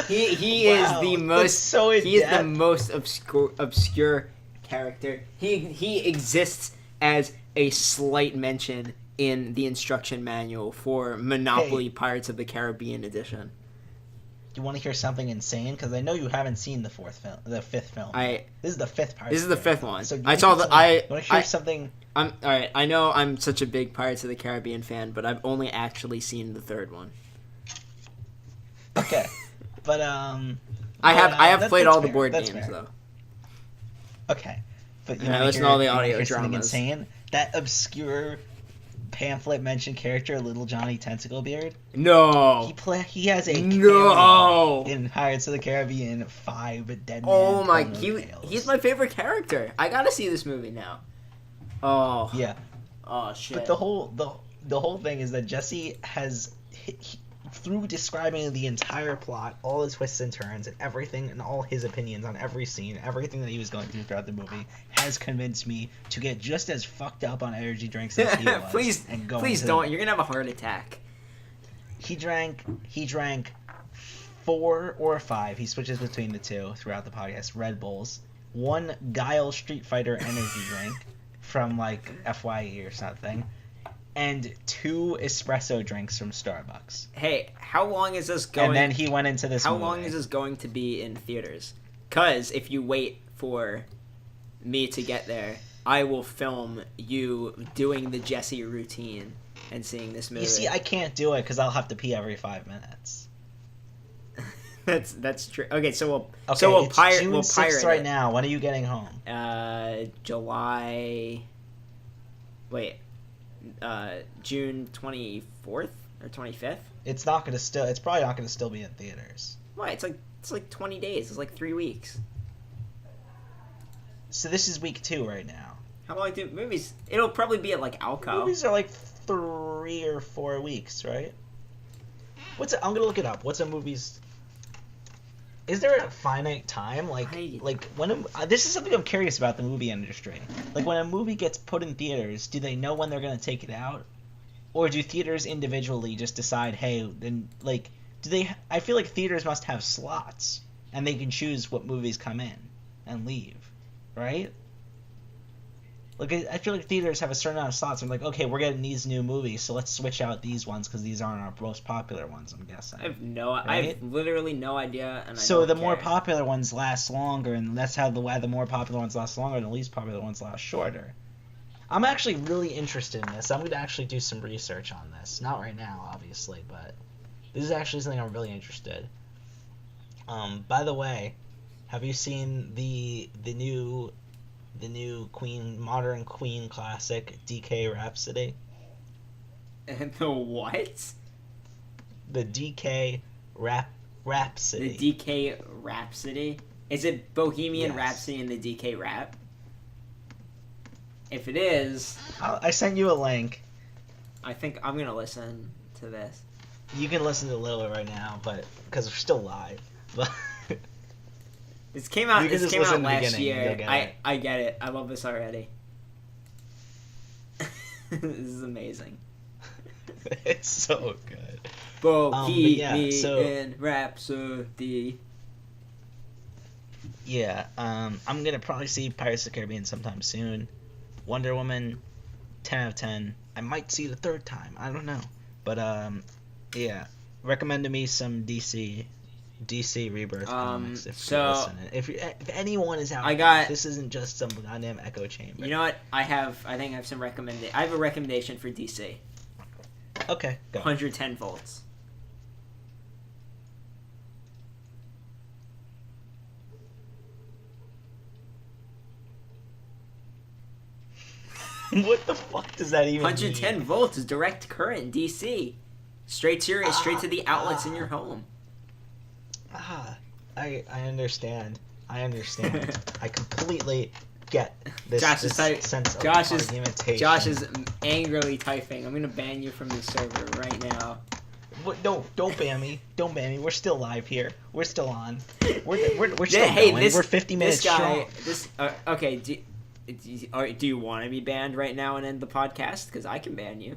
He Wow, is the most so he is the most obscure character. He exists as a slight mention in the instruction manual for Monopoly Pirates of the Caribbean edition. Do you want to hear something insane? Because I know you haven't seen the fifth film. This is the fifth part. This is the fifth one. So I saw the. You want to hear something? I'm all right. I know I'm such a big Pirates of the Caribbean fan, but I've only actually seen the third one. Okay, but I have played all the board games though. Okay, but I listen to all the audio something dramas. Insane? That obscure pamphlet mentioned character, Little Johnny Tentaclebeard. No. He has a cameo in Pirates of the Caribbean 5 Dead Man. Oh my, he's my favorite character. I gotta see this movie now. Oh. Yeah. Oh shit. But the whole thing is that Jesse has through describing the entire plot, all the twists and turns, and everything, and all his opinions on every scene, everything that he was going through throughout the movie, has convinced me to get just as fucked up on energy drinks as he was. Please don't. You're gonna have a heart attack. He drank 4 or 5. He switches between the two throughout the podcast. Red Bulls, 1 Guile Street Fighter energy drink from like FYE or something, and 2 espresso drinks from Starbucks. Hey, how long is this going? And then he went into this movie. How long is this going to be in theaters? Because if you wait for me to get there, I will film you doing the Jesse routine and seeing this movie. You see, I can't do it because I'll have to pee every 5 minutes. That's true. Okay, so we'll June pirate 6th right it. now. When are you getting home? July. Wait. June 24th or 25th. It's probably not gonna still be in theaters. Why? It's like 20 days. It's like 3 weeks. So this is week 2 right now. How long do movies? It'll probably be at like Alco. Movies are like 3 or 4 weeks, right? I'm gonna look it up. What's a movie's? Is there a finite time? Like when this is something I'm curious about the movie industry. Like when a movie gets put in theaters, do they know when they're gonna take it out, or do theaters individually just decide, hey, then like do they? I feel like theaters must have slots, and they can choose what movies come in and leave, right? Like I feel like theaters have a certain amount of slots. I'm like, okay, we're getting these new movies, so let's switch out these ones because these aren't our most popular ones. I'm guessing. I have literally no idea. And so the more popular ones last longer, and that's how the more popular ones last longer, and the least popular ones last shorter. I'm actually really interested in this. I'm going to actually do some research on this. Not right now, obviously, but this is actually something I'm really interested. By the way, have you seen the new modern Queen classic, DK Rhapsody? And the what? The DK Rhapsody. The DK Rhapsody? Is it Bohemian Yes. Rhapsody and the DK Rap? If it is... I sent you a link. I think I'm going to listen to this. You can listen to a little bit right now, but because we're still live. But This came out last year. I get it. I love this already. This is amazing. It's so good. Bohemian Rhapsody. Yeah, I'm gonna probably see Pirates of the Caribbean sometime soon. Wonder Woman, 10 out of 10. I might see it a 3rd time. I don't know, but yeah. Recommend to me some DC Rebirth comics if you're listening. If anyone is out there, this isn't just some goddamn echo chamber. You know what? I think I have some I have a recommendation for DC. Okay, go. 110 volts. What the fuck does that even 110 mean? volts is direct current DC. Straight to the outlets in your home. I understand. I completely get this sense of argumentation. Josh is angrily typing. I'm gonna ban you from the server right now. What? No, don't ban me. Don't ban me. We're still live here. We're still on. We're still Hey, going. We're 50 minutes strong. Okay. Do you want to be banned right now and end the podcast? Because I can ban you.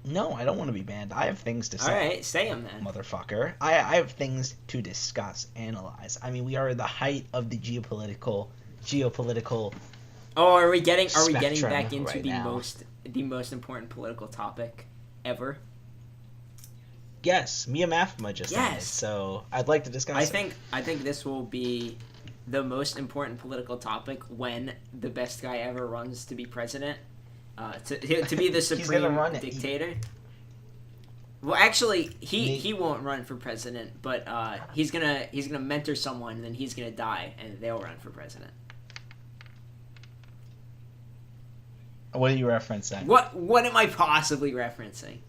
No, I don't want to be banned. I have things to say. All right, say them then, motherfucker. I have things to discuss, analyze. I mean, we are at the height of the geopolitical. Oh, are we getting spectrum back into right the most important political topic ever? Yes, Mia Mathma just ended, so I'd like to discuss it. I think this will be the most important political topic when the best guy ever runs to be president, to be the supreme dictator. Well, actually, he won't run for president, but he's gonna mentor someone, and then he's gonna die, and they'll run for president. What are you referencing? What am I possibly referencing?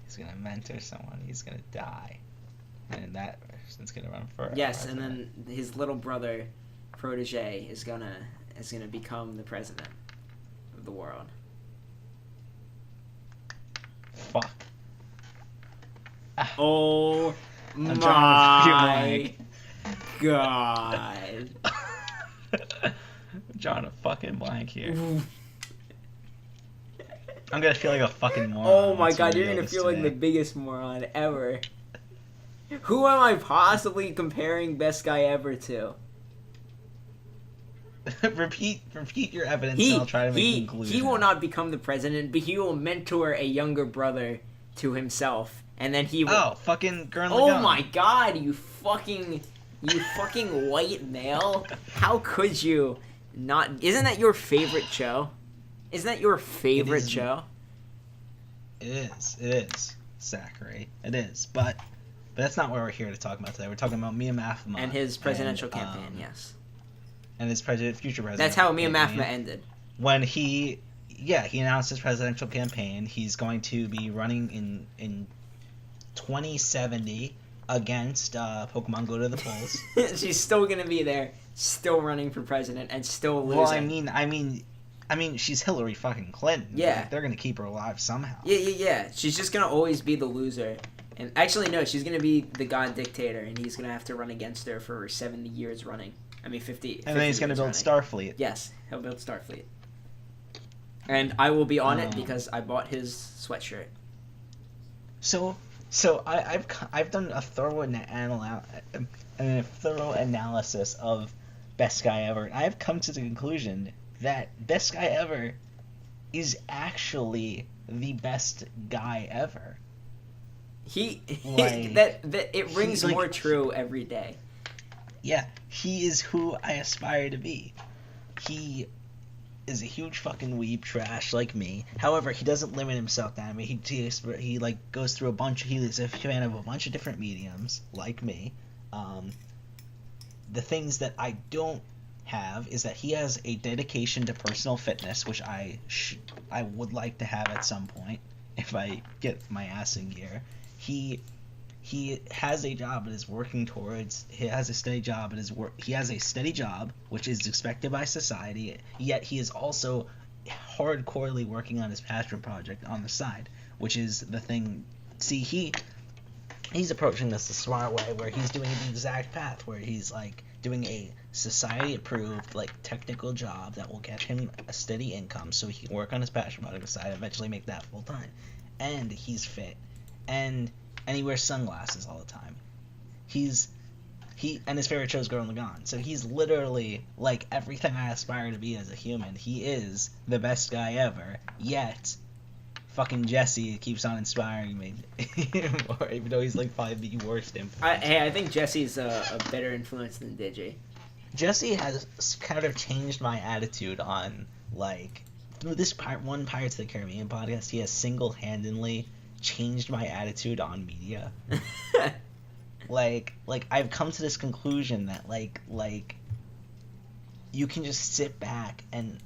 He's gonna mentor someone. He's gonna die, and that person's gonna run for. Yes, and then his little brother, protege, is gonna become the president of the world. Fuck. Oh my god! I'm drawing a fucking blank here. I'm gonna feel like a fucking moron. Oh my god, you're gonna feel like the biggest moron ever. Who am I possibly comparing best guy ever to? repeat your evidence and I'll try to make conclusions. He will not become the president, but he will mentor a younger brother to himself. And then he will... Oh, fucking Gurren Lagann. Oh my god, you fucking white male. How could you not... Isn't that your favorite show? Isn't that your favorite show? It is, Zachary. It is, but that's not what we're here to talk about today. We're talking about Mia Mathma. And his presidential campaign, yes. And his future president. That's how Mia Mathma ended. When he announced his presidential campaign. He's going to be running in 2070 against Pokemon Go to the Polls. She's still gonna be there, still running for president, and still losing. Well, I mean, she's Hillary fucking Clinton. Yeah. Like, they're gonna keep her alive somehow. Yeah. She's just gonna always be the loser. And actually, no, she's gonna be the god dictator, and he's gonna have to run against her for 70 years running. I mean, 50. And then he's gonna build Starfleet. Yes, he'll build Starfleet. And I will be on it because I bought his sweatshirt. So I've done a thorough analysis of Best Guy Ever, and I've come to the conclusion that Best Guy Ever is actually the best guy ever. It rings more true every day. Yeah, he is who I aspire to be. He is a huge fucking weeb trash like me. However, he doesn't limit himself down. I mean, he like goes through he's a fan of a bunch of different mediums like me. The things that I don't have is that he has a dedication to personal fitness, which I would like to have at some point if I get my ass in gear. He has a job and is working towards. He has a steady job and his work. He has a steady job, which is expected by society. Yet he is also hardcorely working on his passion project on the side, which is the thing. See, he's approaching this the smart way, where he's doing the exact path, where he's like doing a society-approved, like, technical job that will get him a steady income, so he can work on his passion project on the side, eventually make that full time. And he's fit, and he wears sunglasses all the time. And his favorite show is Gurren Lagann. So he's literally like everything I aspire to be as a human. He is the best guy ever. Yet, fucking Jesse keeps on inspiring me, even though he's like probably the worst influence. I think Jesse's a better influence than Digi. Jesse has kind of changed my attitude on, like, through this one Pirates of the Caribbean podcast. He has single-handedly changed my attitude on media. like I've come to this conclusion that like you can just sit back and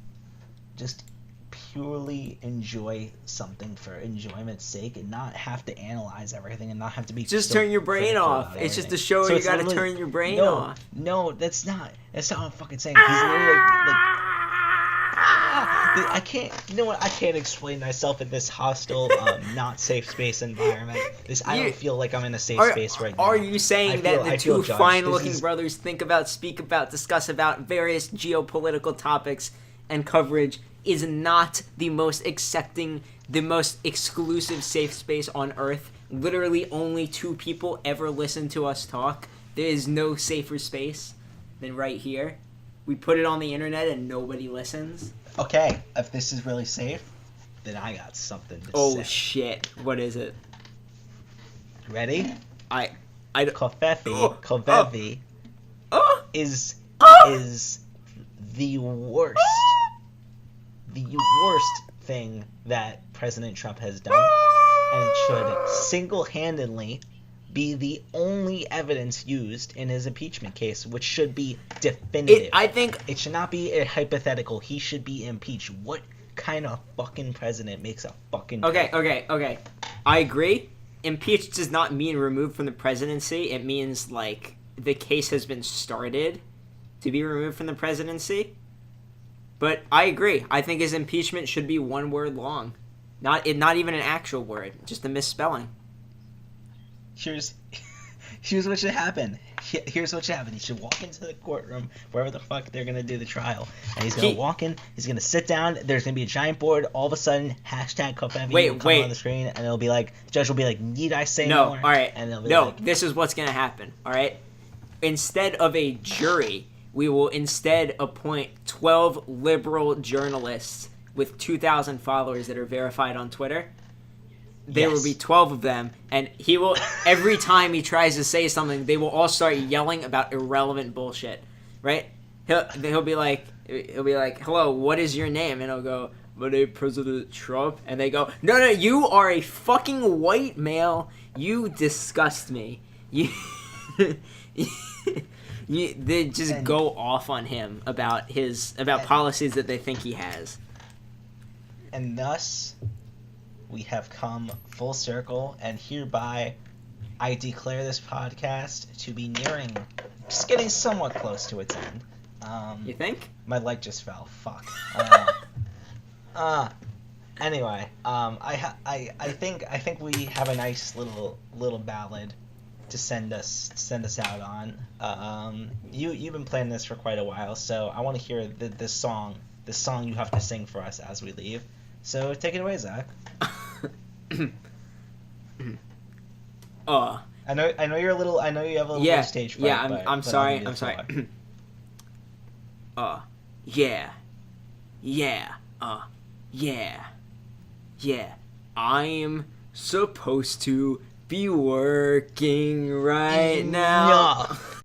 just purely enjoy something for enjoyment's sake and not have to analyze everything and not have to be just turn your brain off. It's just a show where you gotta turn your brain off. No, that's not what I'm fucking saying. He's literally like I can't. You know what? I can't explain myself in this hostile, not safe space environment. I don't feel like I'm in a safe space right now. Are you saying that the two fine-looking brothers think about, speak about, discuss about various geopolitical topics and coverage is not the most accepting, the most exclusive safe space on Earth? Literally, only two people ever listen to us talk. There is no safer space than right here. We put it on the internet and nobody listens. Okay, if this is really safe, then I got something to say. Oh shit! What is it? Ready? Covfefe is the worst, thing that President Trump has done, and it should single-handedly be the only evidence used in his impeachment case, which should be definitive. I think it should not be a hypothetical. He should be impeached. What kind of fucking president makes a fucking Okay. I agree. Impeached does not mean removed from the presidency. It means, like, the case has been started to be removed from the presidency. But I agree. I think his impeachment should be one word long. Not even an actual word. Just a misspelling. Here's what should happen. Here's what should happen. He should walk into the courtroom, wherever the fuck they're going to do the trial. And he's going to walk in. He's going to sit down. There's going to be a giant board. All of a sudden, #Covfefe will come on the screen. And it'll be like, the judge will be like, need I say more? No, all right. And they'll be like, this is what's going to happen, all right? Instead of a jury, we will instead appoint 12 liberal journalists with 2,000 followers that are verified on Twitter. There will be 12 of them, and he will, every time he tries to say something, they will all start yelling about irrelevant bullshit, right? He'll be like, hello, what is your name? And he'll go, my name President Trump. And they go, no, you are a fucking white male. You disgust me. They just go off on him about policies that they think he has. And thus, we have come full circle, and hereby I declare this podcast to be nearing, just getting somewhat close to its end. You think? My light just fell. Fuck. Anyway, I think we have a nice little ballad to send us out on. You've been playing this for quite a while, so I want to hear this song you have to sing for us as we leave. So take it away, Zach. I know you're a little. I know you have a little stage fright. Yeah, I'm sorry. I'm supposed to be working right now.